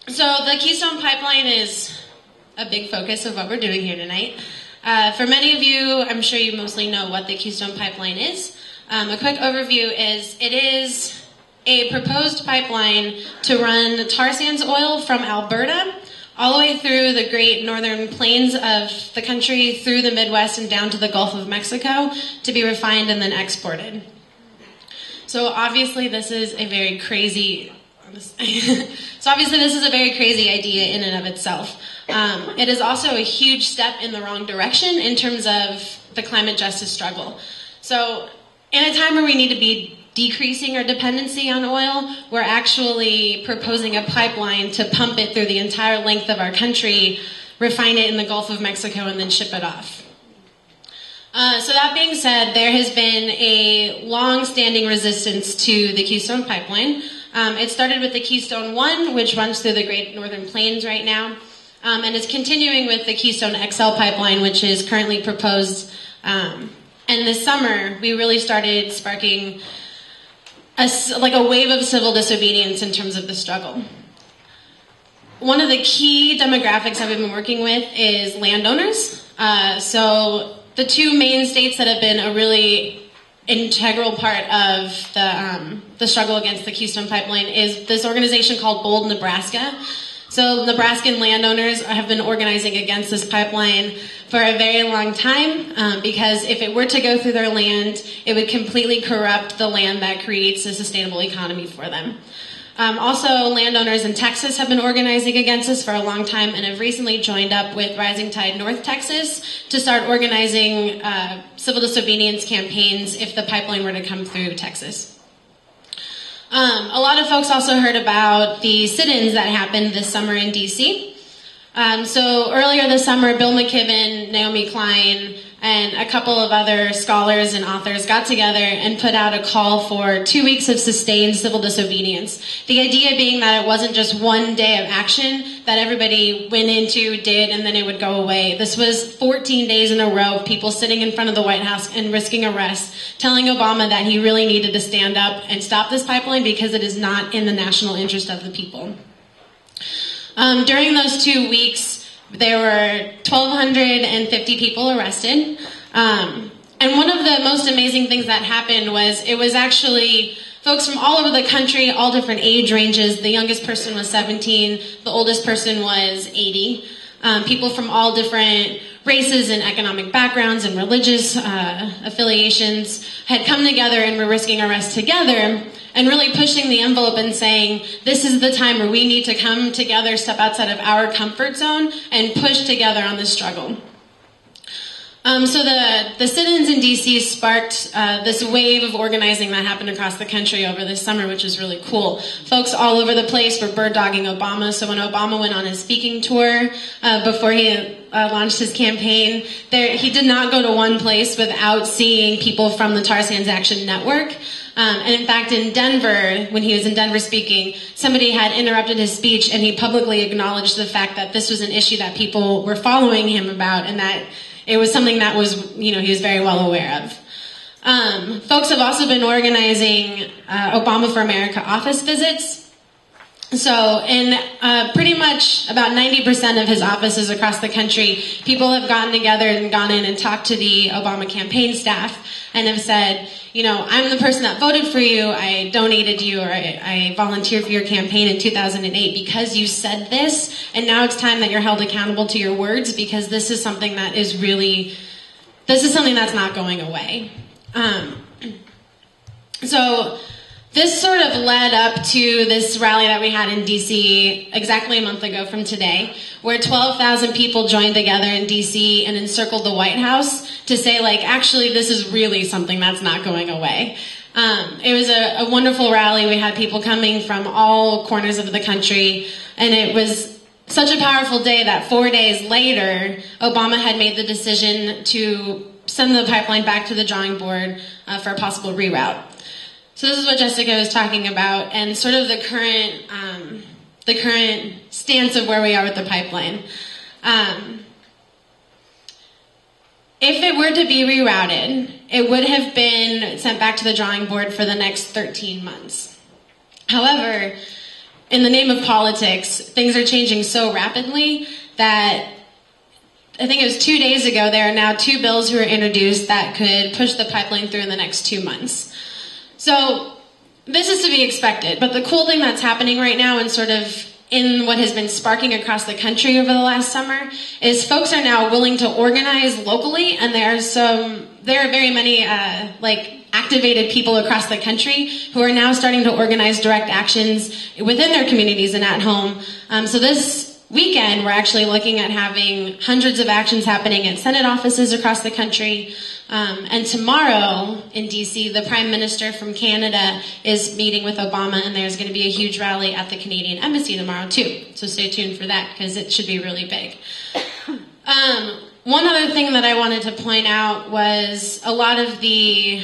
So the Keystone Pipeline is a big focus of what we're doing here tonight. For many of you, I'm sure you mostly know what the Keystone Pipeline is. A quick overview is it is a proposed pipeline to run tar sands oil from Alberta all the way through the great northern plains of the country, through the Midwest and down to the Gulf of Mexico to be refined and then exported. So obviously this is a very crazy idea in and of itself. It is also a huge step in the wrong direction in terms of the climate justice struggle. So in a time where we need to be decreasing our dependency on oil, we're actually proposing a pipeline to pump it through the entire length of our country, refine it in the Gulf of Mexico, and then ship it off. So that being said, there has been a long-standing resistance to the Keystone Pipeline. It started with the Keystone 1, which runs through the Great Northern Plains right now, and is continuing with the Keystone XL pipeline, which is currently proposed. And this summer, we really started sparking a wave of civil disobedience in terms of the struggle. One of the key demographics that we've been working with is landowners. So the two main states that have been a really integral part of the struggle against the Keystone Pipeline is this organization called Bold Nebraska. So Nebraskan landowners have been organizing against this pipeline for a very long time because if it were to go through their land, it would completely corrupt the land that creates a sustainable economy for them. Also, landowners in Texas have been organizing against this for a long time and have recently joined up with Rising Tide North Texas to start organizing civil disobedience campaigns if the pipeline were to come through Texas. A lot of folks also heard about the sit-ins that happened this summer in D.C. So earlier this summer, Bill McKibben, Naomi Klein, and a couple of other scholars and authors got together and put out a call for 2 weeks of sustained civil disobedience. The idea being that it wasn't just one day of action that everybody went into, did, and then it would go away. This was 14 days in a row of people sitting in front of the White House and risking arrest, telling Obama that he really needed to stand up and stop this pipeline because it is not in the national interest of the people. During those 2 weeks, there were 1,250 people arrested. And one of the most amazing things that happened was it was actually folks from all over the country, all different age ranges. The youngest person was 17. The oldest person was 80. People from all different races and economic backgrounds and religious affiliations had come together and were risking arrest together and really pushing the envelope and saying, this is the time where we need to come together, step outside of our comfort zone, and push together on this struggle. So the sit-ins in D.C. sparked this wave of organizing that happened across the country over this summer, which is really cool. Folks all over the place were bird-dogging Obama. So when Obama went on his speaking tour before he launched his campaign, he did not go to one place without seeing people from the Tar Sands Action Network. And in fact, in Denver, when he was in Denver speaking, somebody had interrupted his speech and he publicly acknowledged the fact that this was an issue that people were following him about and that it was something that was, he was very well aware of. Folks have also been organizing Obama for America office visits. So in pretty much about 90% of his offices across the country, people have gotten together and gone in and talked to the Obama campaign staff and have said, I'm the person that voted for you, I donated you, or I volunteered for your campaign in 2008 because you said this, and now it's time that you're held accountable to your words because this is something that is something that's not going away. So this sort of led up to this rally that we had in D.C. exactly a month ago from today, where 12,000 people joined together in D.C. and encircled the White House to say, actually, this is really something that's not going away. It was a wonderful rally. We had people coming from all corners of the country, and it was such a powerful day that 4 days later, Obama had made the decision to send the pipeline back to the drawing board for a possible reroute. So this is what Jessica was talking about and sort of the current stance of where we are with the pipeline. If it were to be rerouted, it would have been sent back to the drawing board for the next 13 months. However, in the name of politics, things are changing so rapidly that I think it was 2 days ago, there are now 2 bills who were introduced that could push the pipeline through in the next 2 months. So this is to be expected, but the cool thing that's happening right now and sort of in what has been sparking across the country over the last summer is folks are now willing to organize locally, and there are very many activated people across the country who are now starting to organize direct actions within their communities and at home. So this weekend, we're actually looking at having hundreds of actions happening at Senate offices across the country. And tomorrow in DC, the Prime Minister from Canada is meeting with Obama, and there's going to be a huge rally at the Canadian Embassy tomorrow too. So stay tuned for that, because it should be really big. One other thing that I wanted to point out was a lot of the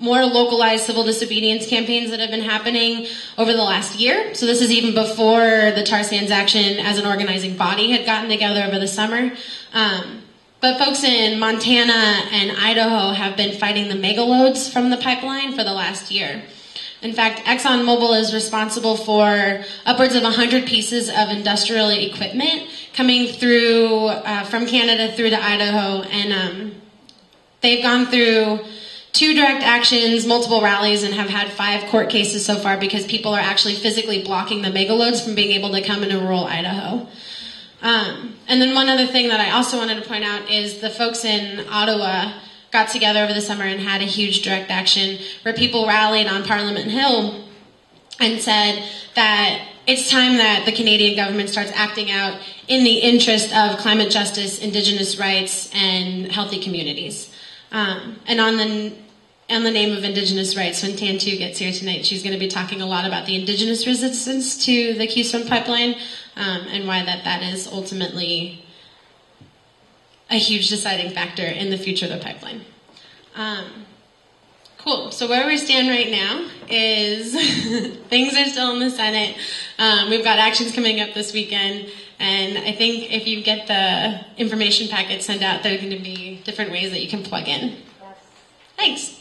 more localized civil disobedience campaigns that have been happening over the last year. So this is even before the tar sands action as an organizing body had gotten together over the summer. But folks in Montana and Idaho have been fighting the megaloads from the pipeline for the last year. In fact, ExxonMobil is responsible for upwards of 100 pieces of industrial equipment coming through from Canada through to Idaho, and they've gone through 2 direct actions, multiple rallies, and have had 5 court cases so far because people are actually physically blocking the megaloads from being able to come into rural Idaho. And then one other thing that I also wanted to point out is the folks in Ottawa got together over the summer and had a huge direct action where people rallied on Parliament Hill and said that it's time that the Canadian government starts acting out in the interest of climate justice, Indigenous rights, and healthy communities. And on the name of Indigenous rights, when Tantu gets here tonight, she's going to be talking a lot about the Indigenous resistance to the Keystone Pipeline, and why that is ultimately a huge deciding factor in the future of the pipeline. Cool. So where we stand right now is things are still in the Senate. We've got actions coming up this weekend, and I think if you get the information packet sent out, there are going to be different ways that you can plug in. Thanks.